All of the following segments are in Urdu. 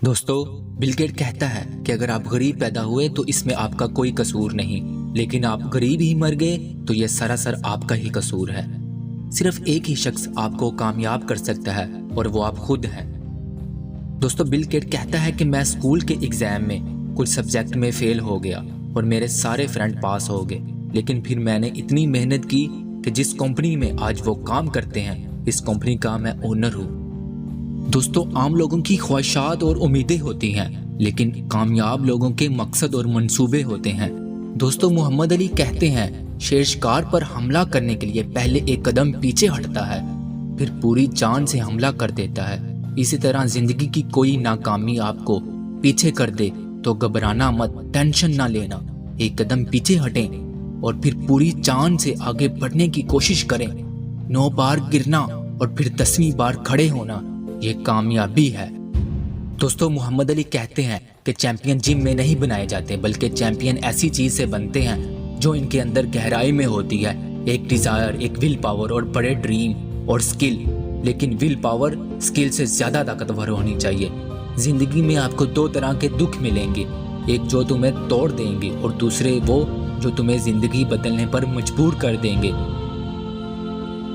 دوستو بل گیٹ کہتا ہے کہ اگر آپ غریب پیدا ہوئے تو اس میں آپ کا کوئی قصور نہیں، لیکن آپ غریب ہی مر گئے تو یہ سراسر آپ کا ہی قصور ہے۔ صرف ایک ہی شخص آپ کو کامیاب کر سکتا ہے اور وہ آپ خود ہیں۔ دوستو بل گیٹ کہتا ہے کہ میں اسکول کے ایگزام میں کچھ سبجیکٹ میں فیل ہو گیا اور میرے سارے فرینڈ پاس ہو گئے، لیکن پھر میں نے اتنی محنت کی کہ جس کمپنی میں آج وہ کام کرتے ہیں اس کمپنی کا میں اونر ہوں۔ دوستو عام لوگوں کی خواہشات اور امیدیں ہوتی ہیں، لیکن کامیاب لوگوں کے مقصد اور منصوبے ہوتے ہیں۔ دوستو محمد علی کہتے ہیں شیر شکار پر حملہ کرنے کے لیے پہلے ایک قدم پیچھے ہٹتا ہے، پھر پوری جان سے حملہ کر دیتا ہے۔ اسی طرح زندگی کی کوئی ناکامی آپ کو پیچھے کر دے تو گھبرانا مت، ٹینشن نہ لینا، ایک قدم پیچھے ہٹیں اور پھر پوری جان سے آگے بڑھنے کی کوشش کریں۔ 9 بار گرنا اور پھر 10ویں بار کھڑے ہونا، یہ کامیابی ہے۔ دوستو محمد علی کہتے ہیں کہ چیمپئن جم میں نہیں بنائے جاتے، بلکہ چیمپئن ایسی چیز سے بنتے ہیں جو ان کے اندر گہرائی میں ہوتی ہے، ایک ڈیزائر، ایک ول پاور اور بڑے ڈریم اور سکل۔ لیکن ول پاور سکل سے زیادہ طاقتور ہونی چاہیے۔ زندگی میں آپ کو 2 طرح کے دکھ ملیں گے، ایک جو تمہیں توڑ دیں گے اور دوسرے وہ جو تمہیں زندگی بدلنے پر مجبور کر دیں گے۔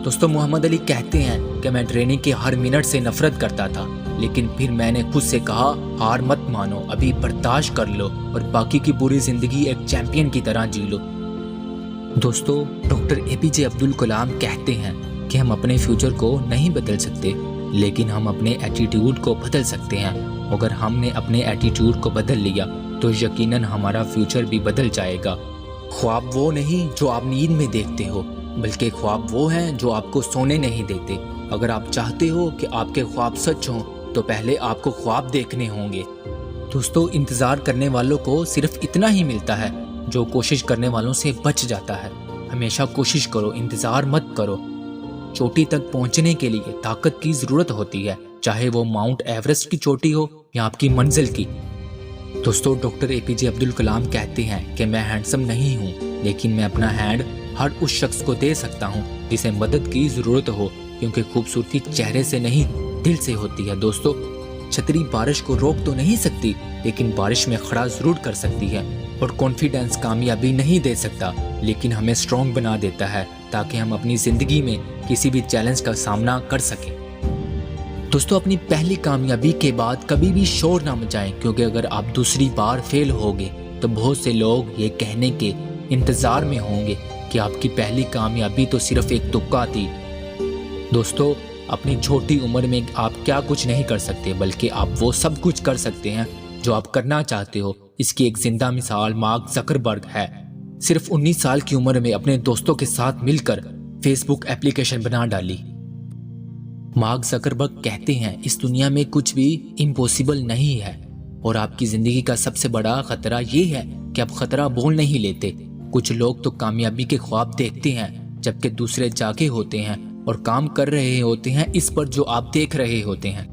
دوستو محمد علی کہتے ہیں کہ میں ٹریننگ کے ہر منٹ سے نفرت کرتا تھا، لیکن پھر میں نے خود سے کہا ہار مت مانو، ابھی برداشت کر لو اور باقی کی پوری زندگی ایک چیمپئن کی طرح جی لو۔ دوستو ڈاکٹر APJ عبد الکلام کہتے ہیں کہ ہم اپنے فیوچر کو نہیں بدل سکتے، لیکن ہم اپنے ایٹیٹیوڈ کو بدل سکتے ہیں۔ اگر ہم نے اپنے ایٹیٹیوڈ کو بدل لیا تو یقیناً ہمارا فیوچر بھی بدل جائے گا۔ خواب وہ نہیں جو آپ نیند میں دیکھتے ہو، بلکہ خواب وہ ہیں جو آپ کو سونے نہیں دیتے۔ اگر آپ چاہتے ہو کہ آپ کے خواب سچ ہوں تو پہلے آپ کو خواب دیکھنے ہوں گے۔ دوستو انتظار کرنے والوں کو صرف اتنا ہی ملتا ہے جو کوشش کرنے والوں سے بچ جاتا ہے۔ ہمیشہ کوشش کرو، انتظار مت کرو۔ چوٹی تک پہنچنے کے لیے طاقت کی ضرورت ہوتی ہے، چاہے وہ ماؤنٹ ایورسٹ کی چوٹی ہو یا آپ کی منزل کی۔ دوستو ڈاکٹر APJ عبد الکلام کہتے ہیں کہ میں ہینڈسم نہیں ہوں، لیکن میں اپنا ہینڈ ہر اس شخص کو دے سکتا ہوں جسے مدد کی ضرورت ہو، کیونکہ خوبصورتی چہرے سے نہیں دل سے ہوتی ہے۔ دوستو چھتری بارش کو روک تو نہیں سکتی، لیکن بارش میں کھڑا ضرور کر سکتی ہے، اور کانفیڈنس کامیابی نہیں دے سکتا، لیکن ہمیں اسٹرانگ بنا دیتا ہے تاکہ ہم اپنی زندگی میں کسی بھی چیلنج کا سامنا کر سکیں۔ دوستو اپنی پہلی کامیابی کے بعد کبھی بھی شور نہ مچائیں، کیونکہ اگر آپ دوسری بار فیل ہوگے تو بہت سے لوگ یہ کہنے کے انتظار میں ہوں گے کہ آپ کی پہلی کامیابی تو صرف ایک تکا تھی۔ دوستو اپنی چھوٹی عمر میں آپ کیا کچھ نہیں کر سکتے، بلکہ آپ وہ سب کچھ کر سکتے ہیں جو آپ کرنا چاہتے ہو۔ اس کی ایک زندہ مثال مارک زکربرگ ہے۔ صرف 19 سال کی عمر میں اپنے دوستوں کے ساتھ مل کر فیس بک ایپلیکیشن بنا ڈالی۔ مارک زکربرگ کہتے ہیں اس دنیا میں کچھ بھی امپوسیبل نہیں ہے، اور آپ کی زندگی کا سب سے بڑا خطرہ یہ ہے کہ آپ خطرہ بول نہیں لیتے۔ کچھ لوگ تو کامیابی کے خواب دیکھتے ہیں جبکہ دوسرے جاگے ہوتے ہیں اور کام کر رہے ہوتے ہیں اس پر جو آپ دیکھ رہے ہوتے ہیں۔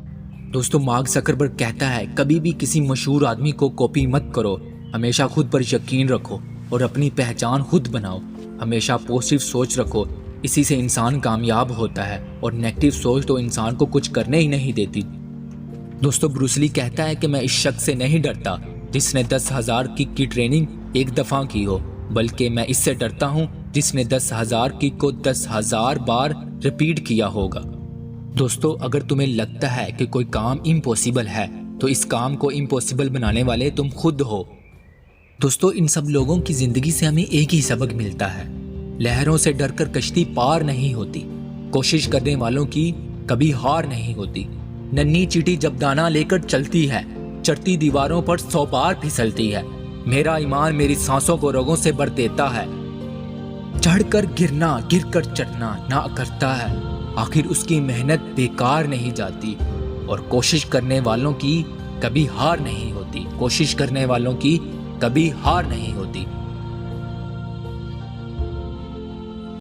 دوستو مارک زکربرگ کہتا ہے کبھی بھی کسی مشہور آدمی کو کاپی مت کرو، ہمیشہ خود پر یقین رکھو اور اپنی پہچان خود بناؤ۔ ہمیشہ پازیٹیو سوچ رکھو، اسی سے انسان کامیاب ہوتا ہے، اور نیگیٹو سوچ تو انسان کو کچھ کرنے ہی نہیں دیتی۔ دوستو بروس لی کہتا ہے کہ میں اس شخص سے نہیں ڈرتا جس نے 10,000 کک کی ٹریننگ ایک دفعہ کی ہو، بلکہ میں اس سے ڈرتا ہوں جس نے 10,000 کک کو 10,000 بار ریپیٹ کیا ہوگا۔ دوستو اگر تمہیں لگتا ہے کہ کوئی کام امپوسیبل ہے تو اس کام کو امپوسیبل بنانے والے تم خود ہو۔ دوستو ان سب لوگوں کی زندگی سے ہمیں ایک ہی سبق ملتا ہے، لہروں سے ڈر کر کشتی پار نہیں ہوتی، کوشش کرنے والوں کی کبھی ہار نہیں ہوتی۔ ننھی چیٹی جب دانا لے کر چلتی ہے، چڑھتی دیواروں پر 100 بار پھسلتی ہے۔ میرا ایمان میری سانسوں کو رگوں سے بھر دیتا ہے، چڑھ کر گرنا گر کر چڑھنا نہ کرتا ہے، آخر اس کی محنت بیکار نہیں جاتی، اور کوشش کرنے والوں کی کبھی ہار نہیں ہوتی، کوشش کرنے والوں کی کبھی ہار نہیں ہوتی۔